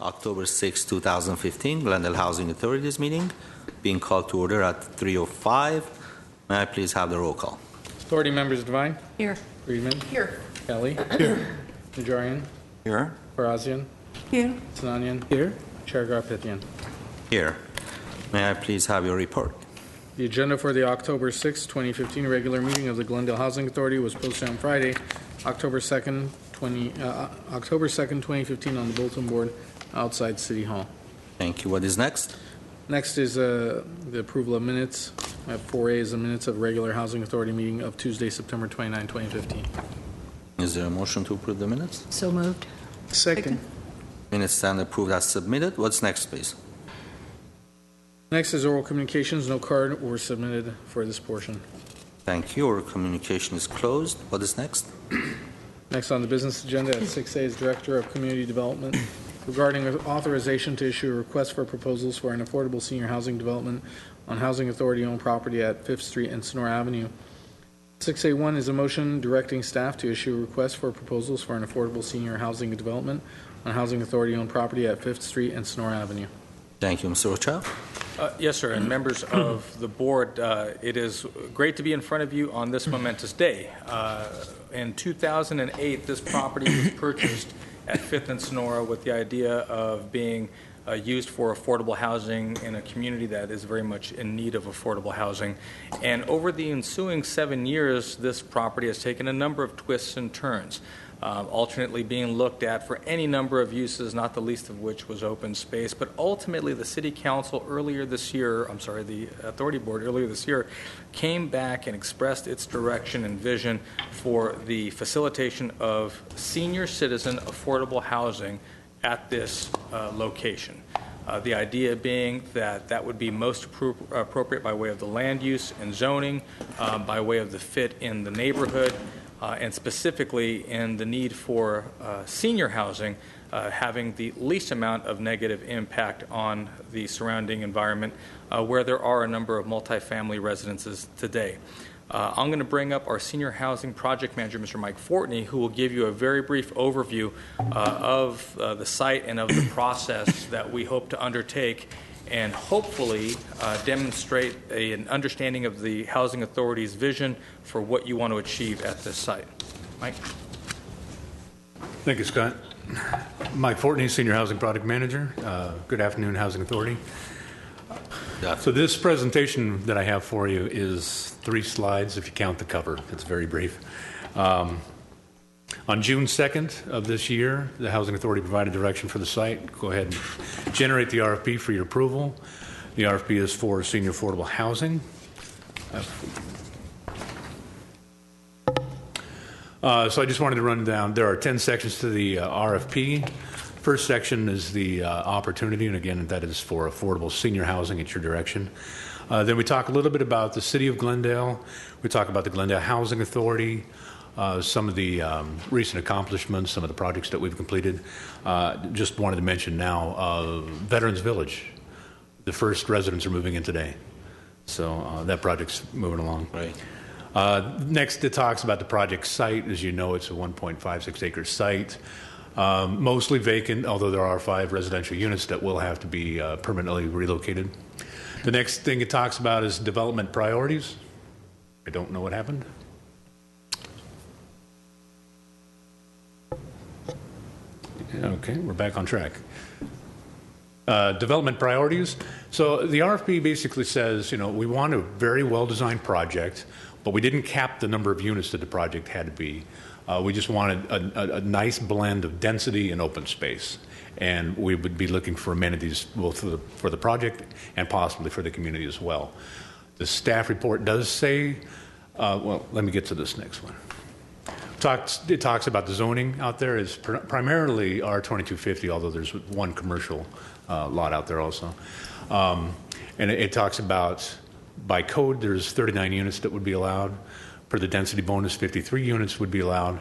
October 6, 2015, Glendale Housing Authority's meeting, being called to order at 3:05. May I please have the roll call? Authority members: Devine. Here. Friedman. Here. Kelly. Here. Najarian. Here. Farazian. Here. Sinanian. Here. Chair Garpetian. Here. May I please have your report? The agenda for the October 6, 2015 regular meeting of the Glendale Housing Authority was posted on Friday, October 2nd, 2015 on the bulletin board outside City Hall. Thank you. What is next? Next is the approval of minutes. I have 4A is the minutes of regular Housing Authority meeting of Tuesday, September 29, 2015. Is there a motion to approve the minutes? So moved. Second. Minutes stand approved as submitted. What's next, please? Next is oral communications. No card were submitted for this portion. Thank you. Our communication is closed. What is next? Next on the business agenda at 6A is Director of Community Development regarding authorization to issue a request for proposals for an affordable senior housing development on Housing Authority-owned property at 5th Street and Sonora Avenue. 6A1 is a motion directing staff to issue a request for proposals for an affordable senior housing development on Housing Authority-owned property at 5th Street and Sonora Avenue. Thank you, Mr. Rocha. Yes, sir, and members of the board, it is great to be in front of you on this momentous day. In 2008, this property was purchased at 5th and Sonora with the idea of being used for affordable housing in a community that is very much in need of affordable housing. And over the ensuing 7 years, this property has taken a number of twists and turns, alternately being looked at for any number of uses, not the least of which was open space. But ultimately, the City Council the Authority Board earlier this year came back and expressed its direction and vision for the facilitation of senior citizen affordable housing at this location. The idea being that would be most appropriate by way of the land use and zoning, by way of the fit in the neighborhood, and specifically in the need for senior housing having the least amount of negative impact on the surrounding environment where there are a number of multifamily residences today. I'm going to bring up our senior housing project manager, Mr. Mike Fortney, who will give you a very brief overview of the site and of the process that we hope to undertake and hopefully demonstrate an understanding of the Housing Authority's vision for what you want to achieve at this site. Mike? Thank you, Scott. Mike Fortney, Senior Housing Project Manager. Good afternoon, Housing Authority. So this presentation that I have for you is 3 slides if you count the cover. It's very brief. On June 2nd of this year, the Housing Authority provided direction for the site. Go ahead and generate the RFP for your approval. The RFP is for senior affordable housing. So I just wanted to run down. There are 10 sections to the RFP. First section is the opportunity, and again, that is for affordable senior housing at your direction. Then we talk a little bit about the City of Glendale. We talk about the Glendale Housing Authority, some of the recent accomplishments, some of the projects that we've completed. Just wanted to mention now Veterans Village. The first residents are moving in today. So that project's moving along. Right. Next, it talks about the project site. As you know, it's a 1.56 acre site. Mostly vacant, although there are 5 residential units that will have to be permanently relocated. The next thing it talks about is development priorities. I don't know what happened. Okay, we're back on track. Development priorities. So the RFP basically says, we want a very well-designed project, but we didn't cap the number of units that the project had to be. We just wanted a nice blend of density and open space. And we would be looking for amenities both for the project and possibly for the community as well. The staff report does say, well, let me get to this next one. It talks about the zoning out there is primarily R2250, although there's one commercial lot out there also. And it talks about, by code, there's 39 units that would be allowed. Per the density bonus, 53 units would be allowed.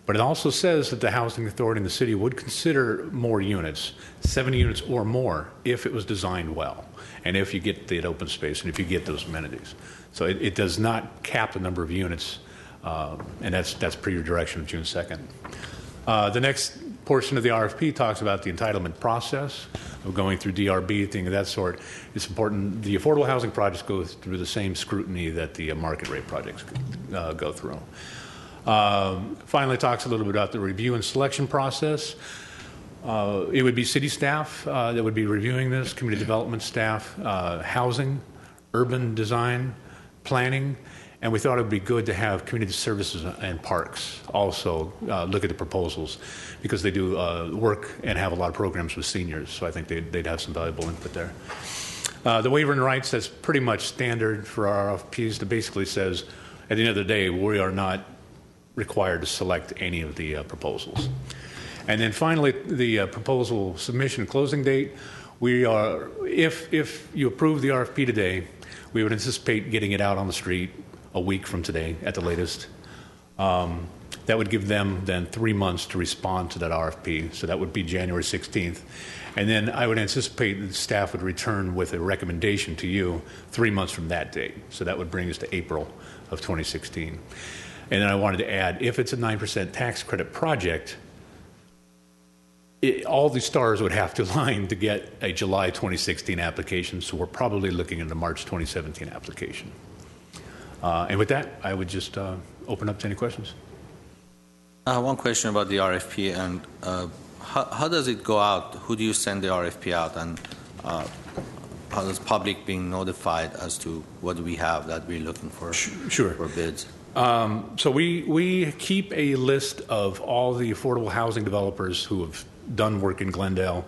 But it also says that the Housing Authority in the city would consider more units, 70 units or more, if it was designed well, and if you get the open space and if you get those amenities. So it does not cap the number of units, and that's per your direction of June 2nd. The next portion of the RFP talks about the entitlement process of going through DRB, thing of that sort. It's important the affordable housing projects go through the same scrutiny that the market rate projects go through. Finally, talks a little bit about the review and selection process. It would be city staff that would be reviewing this, community development staff, housing, urban design, planning, and we thought it would be good to have community services and parks also look at the proposals because they do work and have a lot of programs with seniors, so I think they'd have some valuable input there. The waiver and rights, that's pretty much standard for our RFPs. That basically says, at the end of the day, we are not required to select any of the proposals. And then finally, the proposal submission and closing date. We are, if you approve the RFP today, we would anticipate getting it out on the street a week from today at the latest. That would give them then 3 months to respond to that RFP. So that would be January 16th. And then I would anticipate that staff would return with a recommendation to you 3 months from that date. So that would bring us to April of 2016. And then I wanted to add, if it's a 9% tax credit project, all the stars would have to align to get a July 2016 application, so we're probably looking at a March 2017 application. And with that, I would just open up to any questions. One question about the RFP, and how does it go out? Who do you send the RFP out, and how does public being notified as to what we have that we're looking for? Sure. For bids? So we keep a list of all the affordable housing developers who have done work in Glendale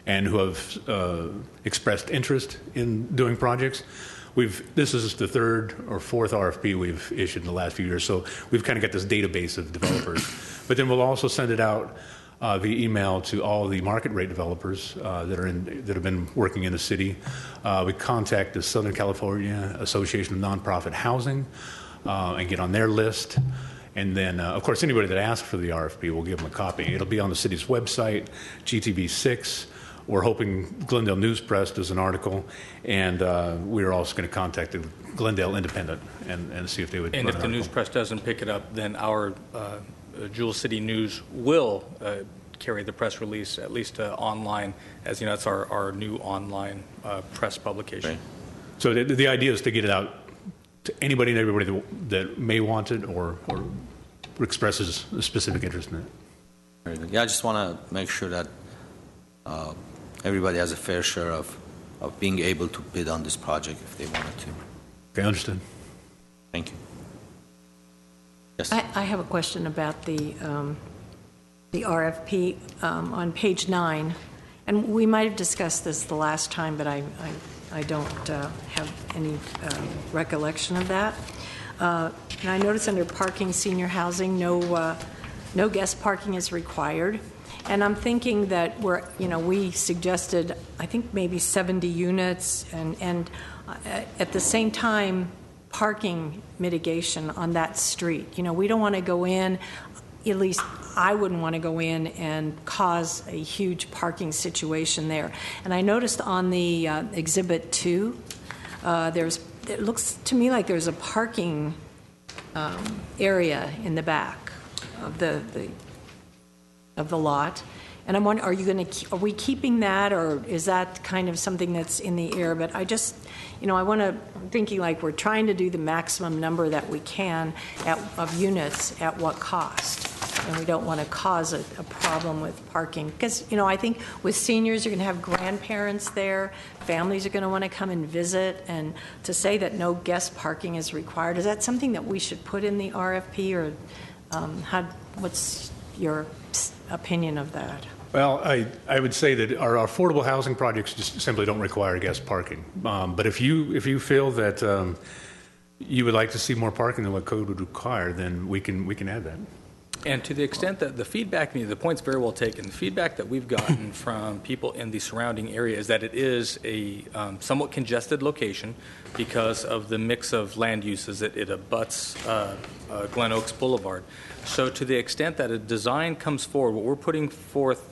and who have expressed interest in doing projects. This is the third or fourth RFP we've issued in the last few years, so we've kind of got this database of developers. But then we'll also send it out via email to all the market rate developers that have been working in the city. We contact the Southern California Association of Nonprofit Housing and get on their list. And then, of course, anybody that asks for the RFP, we'll give them a copy. It'll be on the city's website, GTV6. We're hoping Glendale News Press does an article, and we're also going to contact the Glendale Independent and see if they would. And if the News Press doesn't pick it up, then our Jewel City News will carry the press release, at least online, as you know, that's our new online press publication. Right. So the idea is to get it out to anybody and everybody that may want it or expresses a specific interest in it. Very good. Yeah, I just want to make sure that everybody has a fair share of being able to bid on this project if they wanted to. Okay, understood. Thank you. Yes. I have a question about the RFP on page 9, and we might have discussed this the last time, but I don't have any recollection of that. And I notice under parking, senior housing, no guest parking is required. And I'm thinking that we suggested, I think maybe 70 units, and at the same time, parking mitigation on that street. We don't want to go in, at least I wouldn't want to go in and cause a huge parking situation there. And I noticed on the Exhibit 2, it looks to me like there's a parking area in the back of the lot. And I'm wondering, are we keeping that, or is that kind of something that's in the air? But I just, I'm thinking like we're trying to do the maximum number that we can of units at what cost. And we don't want to cause a problem with parking. Because, I think with seniors, you're going to have grandparents there. Families are going to want to come and visit. And to say that no guest parking is required, is that something that we should put in the RFP? Or what's your opinion of that? Well, I would say that our affordable housing projects just simply don't require guest parking. But if you feel that you would like to see more parking than what code would require, then we can add that. And to the extent that the feedback, the point's very well taken, the feedback that we've gotten from people in the surrounding area is that it is a somewhat congested location because of the mix of land uses. It abuts Glen Oaks Boulevard. So to the extent that a design comes forward, what we're putting forth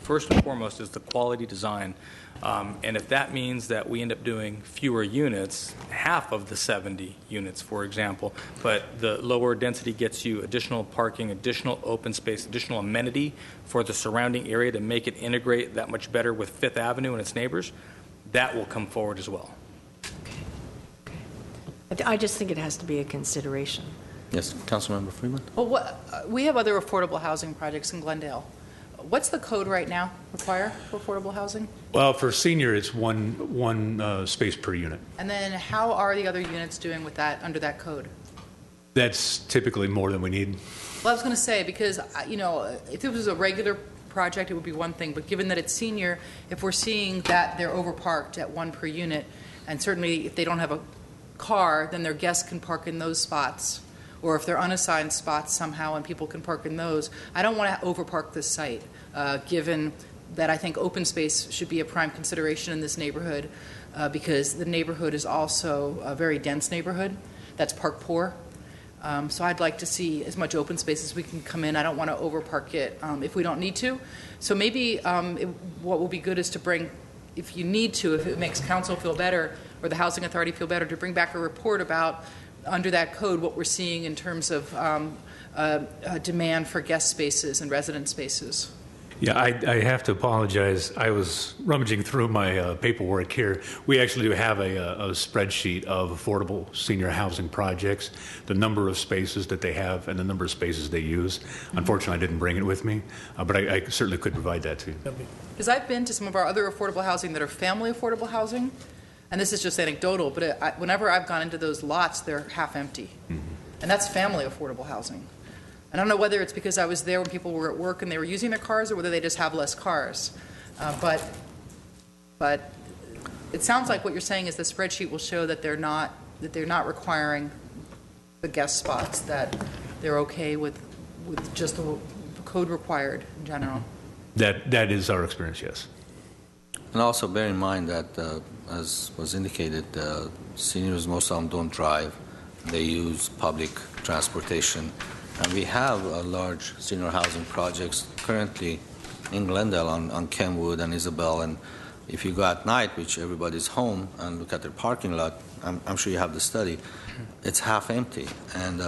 First and foremost is the quality design. And if that means that we end up doing fewer units, half of the 70 units, for example, but the lower density gets you additional parking, additional open space, additional amenity for the surrounding area to make it integrate that much better with Fifth Avenue and its neighbors, that will come forward as well. I just think it has to be a consideration. Yes, Councilmember Freeman? Well, we have other affordable housing projects in Glendale. What's the code right now require for affordable housing? Well, for senior, it's one space per unit. And then how are the other units doing with that, under that code? That's typically more than we need. Well, I was going to say, because, if it was a regular project, it would be one thing, but given that it's senior, if we're seeing that they're overparked at one per unit, and certainly if they don't have a car, then their guests can park in those spots, or if they're unassigned spots somehow and people can park in those. I don't want to overpark this site, given that I think open space should be a prime consideration in this neighborhood, because the neighborhood is also a very dense neighborhood that's park poor. So I'd like to see as much open space as we can come in. I don't want to overpark it if we don't need to. So maybe what will be good is to bring, if you need to, if it makes council feel better or the housing authority feel better, to bring back a report about, under that code, what we're seeing in terms of demand for guest spaces and resident spaces. Yeah, I have to apologize. I was rummaging through my paperwork here. We actually do have a spreadsheet of affordable senior housing projects, the number of spaces that they have and the number of spaces they use. Unfortunately, I didn't bring it with me, but I certainly could provide that to you. Because I've been to some of our other affordable housing that are family affordable housing, and this is just anecdotal, but whenever I've gone into those lots, they're half empty. Mm-hmm. And that's family affordable housing. I don't know whether it's because I was there when people were at work and they were using their cars, or whether they just have less cars. But it sounds like what you're saying is the spreadsheet will show that they're not requiring the guest spots, that they're okay with just the code required in general. That is our experience, yes. And also bear in mind that, as was indicated, seniors, most of them don't drive. They use public transportation. And we have large senior housing projects currently in Glendale on Kenwood and Isabel. And if you go at night, which everybody's home, and look at their parking lot, I'm sure you have the study, it's half empty. And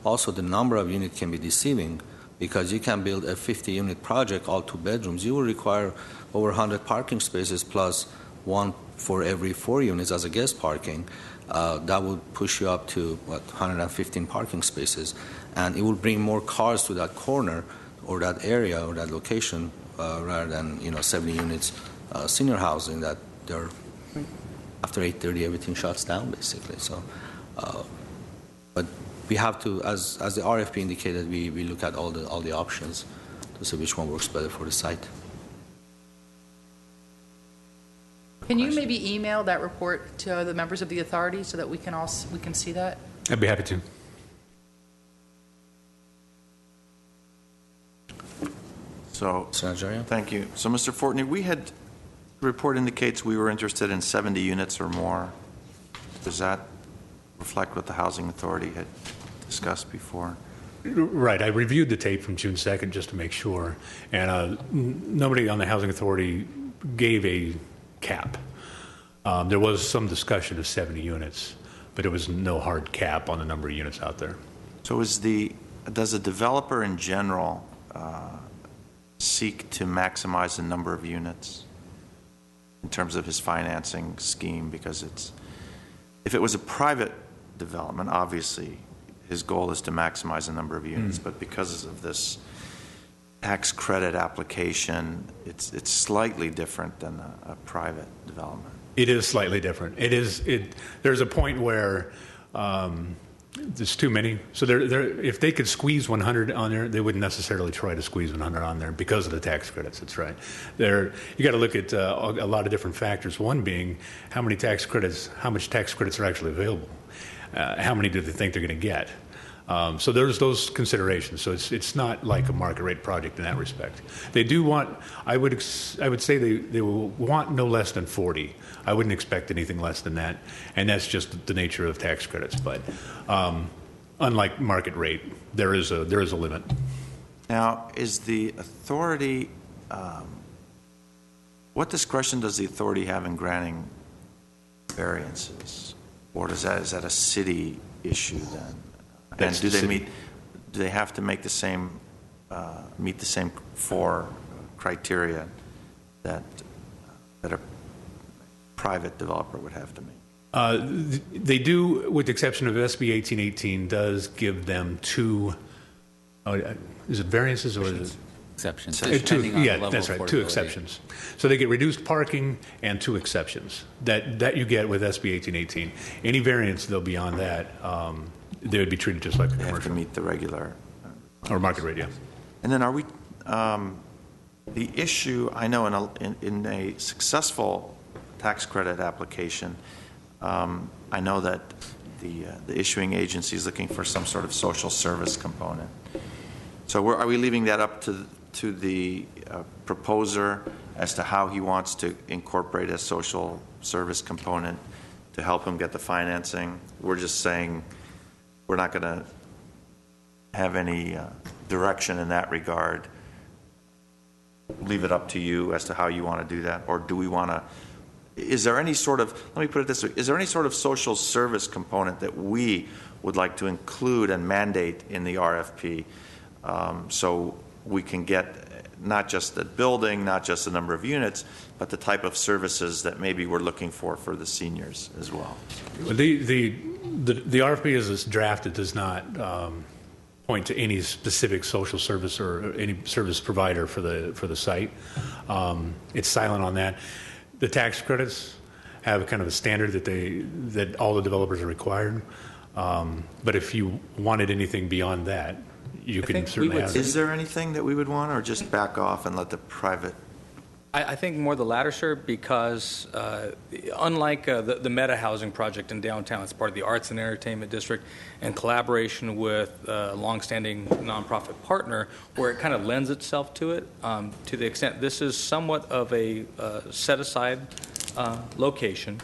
also the number of units can be deceiving, because you can build a 50-unit project, all 2 bedrooms. You will require over 100 parking spaces plus one for every 4 units as a guest parking. That would push you up to, 115 parking spaces. And it will bring more cars to that corner or that area or that location rather than 70 units senior housing that they're, after 8:30 everything shuts down basically. So, but we have to, as the RFP indicated, we look at all the options to see which one works better for the site. Can you maybe email that report to the members of the authority so that we can see that? I'd be happy to. So, Senator, thank you. So, Mr. Fortney, the report indicates we were interested in 70 units or more. Does that reflect what the Housing Authority had discussed before? Right. I reviewed the tape from June 2nd just to make sure, and nobody on the Housing Authority gave a cap. There was some discussion of 70 units, but there was no hard cap on the number of units out there. So does a developer in general seek to maximize the number of units in terms of his financing scheme? Because if it was a private development, obviously his goal is to maximize the number of units, but because of this tax credit application, it's slightly different than a private development. It is slightly different. There's a point where there's too many. So if they could squeeze 100 on there, they wouldn't necessarily try to squeeze 100 on there because of the tax credits. That's right. You got to look at a lot of different factors. One being how much tax credits are actually available. How many do they think they're going to get? So there's those considerations. So it's not like a market rate project in that respect. They do want, I would say they will want no less than 40. I wouldn't expect anything less than that, and that's just the nature of tax credits. But unlike market rate, there is a limit. Now, is the authority What discretion does the authority have in granting variances? Or is that a city issue then? And do they have to make the same, meet the same 4 criteria that a private developer would have to meet? They do, with the exception of SB 1818, does give them 2, is it variances or is it? Exceptions. Two, depending on the yeah, level that's of right, 2 affordability. exceptions. So they get reduced parking and 2 exceptions that you get with SB 1818. Any variance, though, beyond that, they would be treated just like a They have to commercial meet the regular. or market rate, yeah. And then are we, the issue, I know in a successful tax credit application, I know that the issuing agency is looking for some sort of social service component. So are we leaving that up to the proposer as to how he wants to incorporate a social service component to help him get the financing? We're just saying we're not going to have any direction in that regard. Leave it up to you as to how you want to do that, or do we want to? Is there any sort of, let me put it this way, is there any sort of social service component that we would like to include and mandate in the RFP so we can get not just the building, not just the number of units, but the type of services that maybe we're looking for the seniors as well? The RFP as it's drafted does not point to any specific social service or any service provider for the site. It's silent on that. The tax credits have kind of a standard that all the developers are required. But if you wanted anything beyond that, you can certainly have it. Is there anything that we would want, or just back off and let the private? I think more the latter, sir, because unlike the Meta Housing project in downtown, it's part of the Arts and Entertainment District, in collaboration with a longstanding nonprofit partner, where it kind of lends itself to it, to the extent this is somewhat of a set-aside location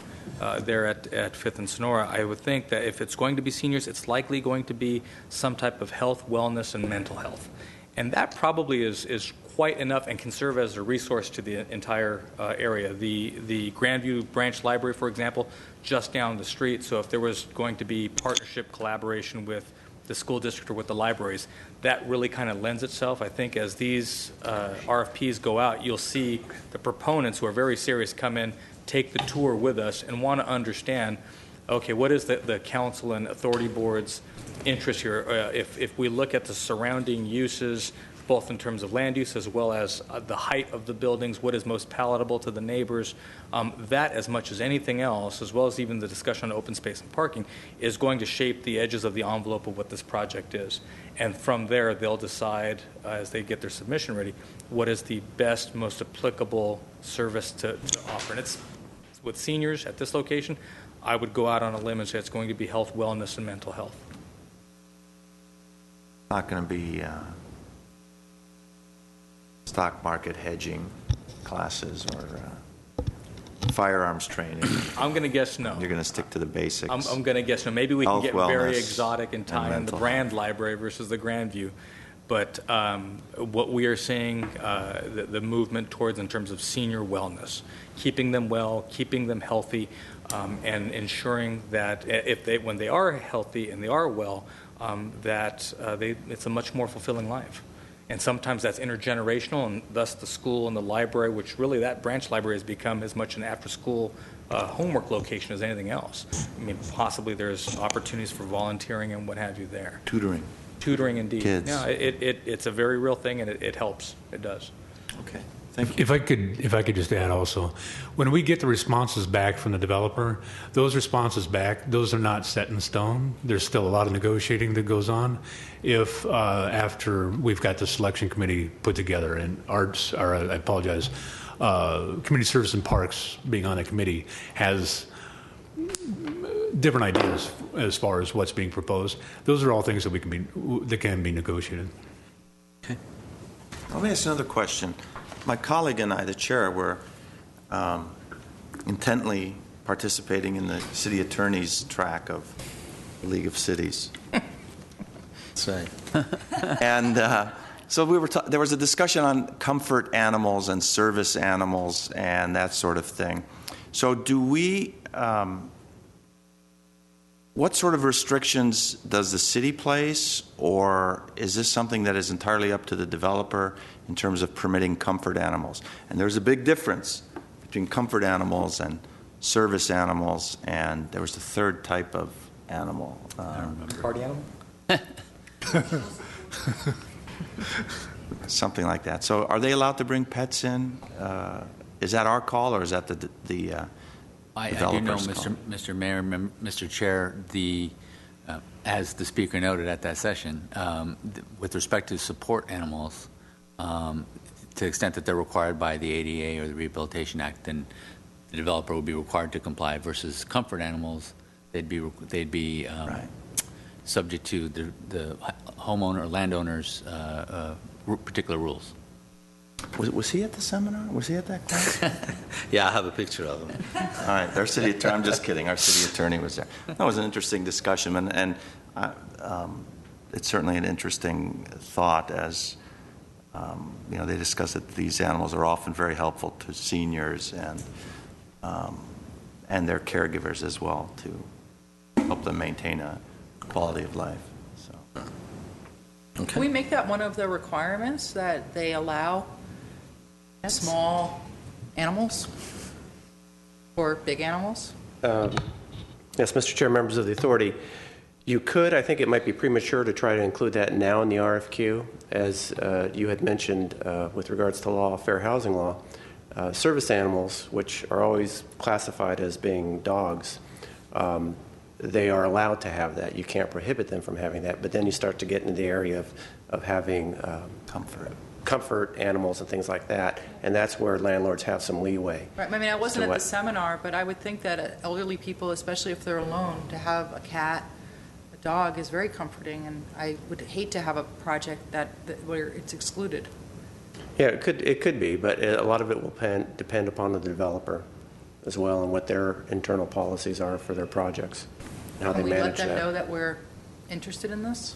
there at 5th and Sonora. I would think that if it's going to be seniors, it's likely going to be some type of health, wellness, and mental health. And that probably is quite enough and can serve as a resource to the entire area. The Grandview Branch Library, for example, just down the street. So if there was going to be partnership collaboration with the school district or with the libraries, that really kind of lends itself. I think as these RFPs go out, you'll see the proponents who are very serious come in, take the tour with us, and want to understand, okay, what is the council and authority board's interest here? If we look at the surrounding uses, both in terms of land use as well as the height of the buildings, what is most palatable to the neighbors, that as much as anything else, as well as even the discussion on open space and parking, is going to shape the edges of the envelope of what this project is. And from there, they'll decide, as they get their submission ready, what is the best, most applicable service to offer. And it's with seniors at this location, I would go out on a limb and say it's going to be health, wellness, and mental health. Not going to be stock market hedging classes or firearms training. I'm going to guess no. You're going to stick to the basics. I'm going to guess no. Maybe we Health, can get very wellness, exotic and tie in the mental Brand health. Library versus the Grandview. But what we are seeing, the movement towards in terms of senior wellness, keeping them well, keeping them healthy, and ensuring that when they are healthy and they are well, that it's a much more fulfilling life. And sometimes that's intergenerational, and thus the school and the library, which really that branch library has become as much an after-school homework location as anything else. I mean, possibly there's opportunities for volunteering and what have you there. Tutoring, indeed. Kids. Yeah, it's a very real thing, and it helps. It does. Okay, thank you. If I could just add also, when we get the responses back from the developer, those responses back, those are not set in stone. There's still a lot of negotiating that goes on. If after we've got the selection committee put together and Community Service and Parks being on a committee has different ideas as far as what's being proposed, those are all things that can be negotiated. Okay. Let me ask another question. My colleague and I, the chair, were intently participating in the city attorney's track of the League of Cities. That's right. And So there was a discussion on comfort animals and service animals and that sort of thing. So do we, what sort of restrictions does the city place, or is this something that is entirely up to the developer in terms of permitting comfort animals? And there's a big difference between comfort animals and service animals, and there was the third type of animal. Party animal? Something like that. So are they allowed to bring pets in? Is that our call, or is that the I do know, developer's call? Mr. Mayor, Mr. Chair, as the speaker noted at that session, with respect to support animals, to the extent that they're required by the ADA or the Rehabilitation Act, then the developer would be required to comply. Versus comfort animals, they'd be Right. subject to the homeowner or landowner's particular rules. Was he at the seminar? Was he at that class? Yeah, I have a picture of him. All right, our city attorney, I'm just kidding, our city attorney was there. That was an interesting discussion, and it's certainly an interesting thought as, they discuss that these animals are often very helpful to seniors and their caregivers as well, to help them maintain a quality of life. So. Can we make that one of the requirements, that they allow small animals or big animals? Yes, Mr. Chair, members of the authority, you could. I think it might be premature to try to include that now in the RFQ. As you had mentioned with regards to law, fair housing law, service animals, which are always classified as being dogs, they are allowed to have that. You can't prohibit them from having that. But then you start to get into the area of having comfort animals and things like that, and that's where landlords have some leeway. Right. I mean, I wasn't at the seminar, but I would think that elderly people, especially if they're alone, to have a cat, a dog is very comforting, and I would hate to have a project that where it's excluded. Yeah, it could be, but a lot of it will depend upon the developer as well and what their internal policies are for their projects and how they manage that. Can we let them know that we're interested in this?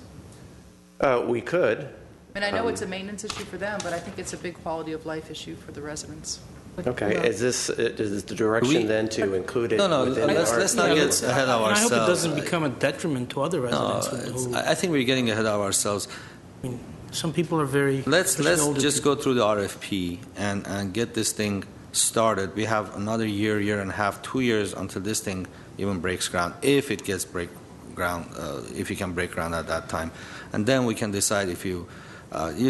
We could. I mean, I know it's a maintenance issue for them, but I think it's a big quality of life issue for the residents. Okay, is the direction then to include it? No, within the let's not get ahead of And ourselves. I hope it doesn't become a detriment to other residents. I think we're getting ahead of ourselves. I mean, some people are very... Let's older just people. go through the RFP and get this thing started. We have another year and a half, 2 years until this thing even breaks ground, if it gets if you can break ground at that time. And then we can decide if you're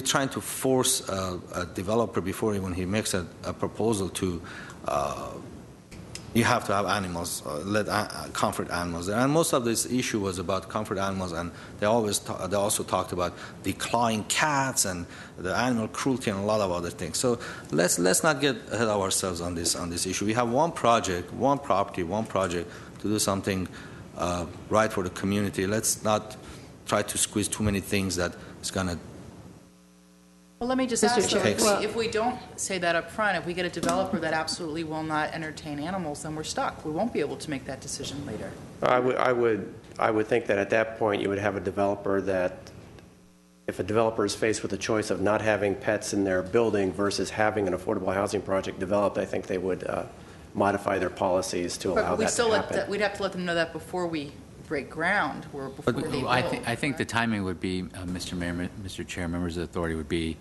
trying to force a developer before even he makes a proposal to, you have to have animals, comfort animals. And most of this issue was about comfort animals, and they also talked about the clawing cats and the animal cruelty and a lot of other things. So let's not get ahead of ourselves on this issue. We have one project, one property, one project to do something right for the community. Let's not try to squeeze too many things that is going to. Well, let me just ask, though, Chair. if we don't say that up front, if we get a developer that absolutely will not entertain animals, then we're stuck. We won't be able to make that decision later. I would think that at that point you would have a developer that, if a developer is faced with the choice of not having pets in their building versus having an affordable housing project developed, I think they would modify their policies to allow that to happen. We'd have to let them know that before we break ground, or before they build. I think the timing would be, Mr. Mayor, Mr. Chair, members of the authority, would be,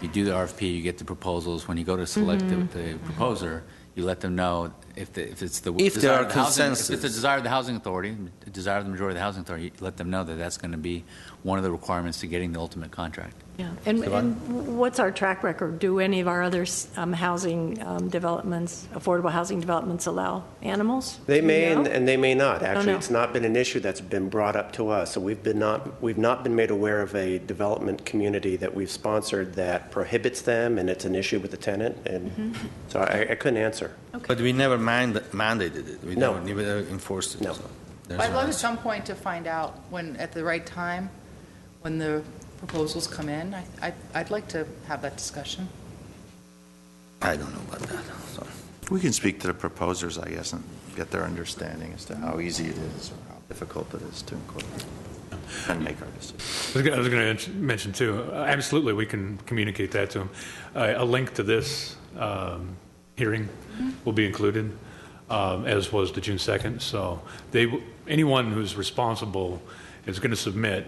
you do the RFP, you get the proposals. When you go to select the proposer, you let them know if it's the desire of the housing authority, the desire of the majority of the housing authority, you let them know that that's going to be one of the requirements to getting the ultimate contract. Yeah, and what's our track record? Do any of our other housing developments, affordable housing developments, allow animals? They may No? and they may not. Actually, no. it's not been an issue that's been brought up to us. So we've not been made aware of a development community that we've sponsored that prohibits them, and it's an issue with the tenant. And so I couldn't answer. Okay. But we never mandated it. We No. never enforced it. No. So I'd love at some point to find out when, at the right time, when the proposals come in. I'd like to have that discussion. I don't know about that. So. We can speak to the proposers, I guess, and get their understanding as to how easy it is or how difficult it is to incorporate. and make our decision. I was going to mention too, absolutely, we can communicate that to them. A link to this hearing will be included, as was the June 2nd. So anyone who's responsible is going to submit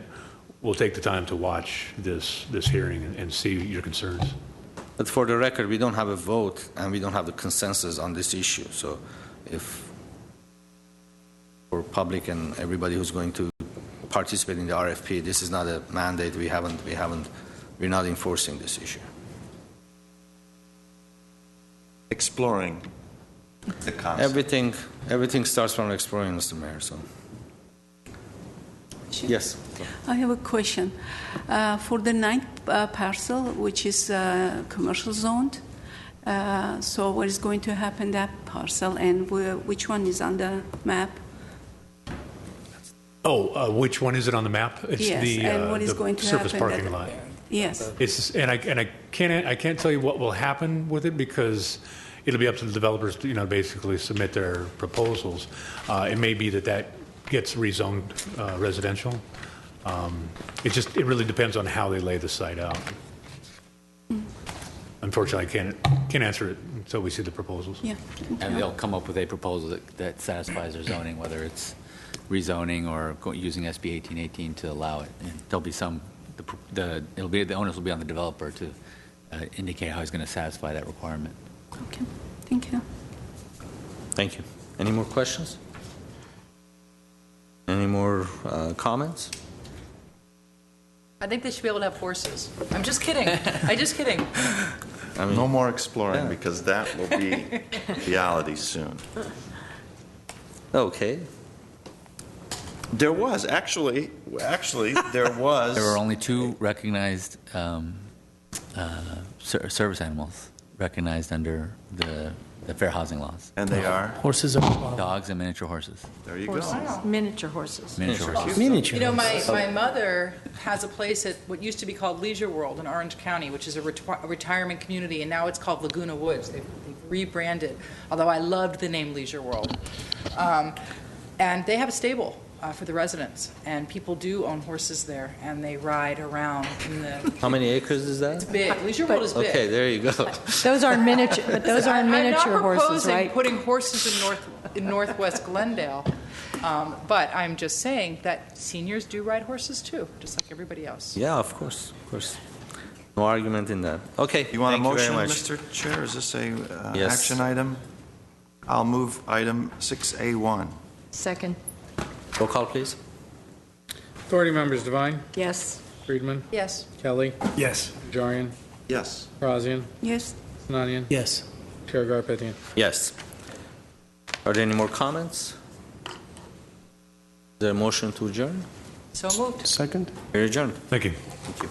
will take the time to watch this hearing and see your concerns. But for the record, we don't have a vote and we don't have the consensus on this issue. So if for public and everybody who's going to participate in the RFP, this is not a mandate. We're not enforcing this issue. Exploring the concept. Everything starts from exploring, Mr. Mayor. So yes. I have a question. For the ninth parcel, which is commercial zoned, so what is going to happen that parcel, and which one is on the map? Which one is it on the map? It's Yes, the, and what is the going to surface happen parking that- lot. Yes. I can't tell you what will happen with it because it'll be up to the developers to basically submit their proposals. It may be that gets rezoned residential. It really depends on how they lay the site out. Unfortunately, I can't answer it until we see the proposals. Yeah. And they'll come up with a proposal that satisfies their zoning, whether it's rezoning or using SB 1818 to allow it. And there'll be the onus will be on the developer to indicate how he's going to satisfy that requirement. Okay. Thank you. Thank you. Any more questions? Any more comments? I think they should be able to have horses. I'm just kidding. I'm just kidding. No more exploring because that will be reality soon. Okay. There was actually there was. There were only 2 recognized service animals recognized under the fair housing laws. And they are? Horses are Dogs and miniature horses. There you Horses. go. Miniature horses. Miniature horses. miniature. You know, my mother has a place at what used to be called Leisure World in Orange County, which is a retirement community, and now it's called Laguna Woods. They've rebranded, although I loved the name Leisure World. And they have a stable for the residents, and people do own horses there, and they ride around in the... How many acres is that? It's big. Leisure World is big. Okay, there you go. Those are miniature, but those are miniature horses, right? I'm not proposing putting horses in northwest Glendale, but I'm just saying that seniors do ride horses too, just like everybody else. Yeah, of course. No argument in that. Okay. You want a thank motion, very much. Mr. Chair? Is this a Yes. action item? I'll move item 6A1. Second. Roll call, please. Authority members Devine, Yes. Friedman, Yes. Kelly, Yes. Najarian, Yes. Razian, Yes. Sinanian, Yes. Chair Garpetian. Yes. Are there any more comments? Is there a motion to adjourn? So moved. Second? We're adjourned. Thank you. Thank you.